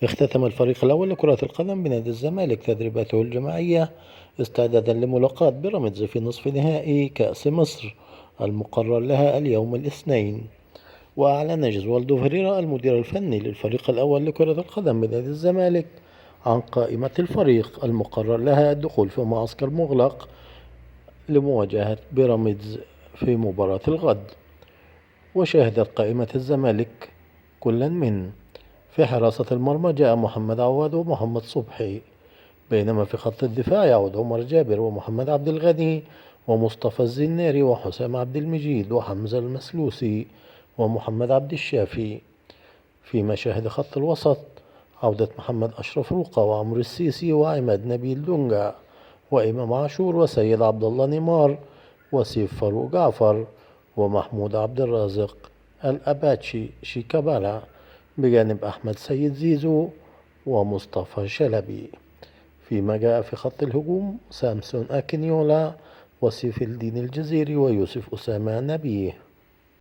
اختتم الفريق الأول لكرة القدم بنادي الزمالك تدريباته الجماعية استعدادا لملاقاة بيراميدز في نصف نهائي كأس مصر المقرر لها اليوم الاثنين. وأعلن جوزوالدو فيريرا المدير الفني للفريق الأول لكرة القدم بنادي الزمالك عن قائمة الفريق المقرر لها الدخول في معسكر مغلق لمواجهة بيراميدز في مباراة الغد. وشهدت قائمة الزمالك كلا من: في حراسة المرمى جاء محمد عواد ومحمد صبحي، بينما في خط الدفاع يعود عمر جابر ومحمد عبد الغني ومصطفى الزناري وحسام عبد المجيد وحمزة المسلوسي ومحمد عبد الشافي. في مشاهد خط الوسط عودة محمد أشرف روقة وعمرو السيسي وعماد نبيل دونجا وإمام عاشور وسيد عبد الله نيمار وسيف فاروق جعفر ومحمود عبد الرازق الأباتشي شيكابالا، بجانب أحمد سيد زيزو ومصطفى شلبي. فيما جاء في خط الهجوم سامسون أكينيولا وسيف الدين الجزيري ويوسف أسامة نبيه.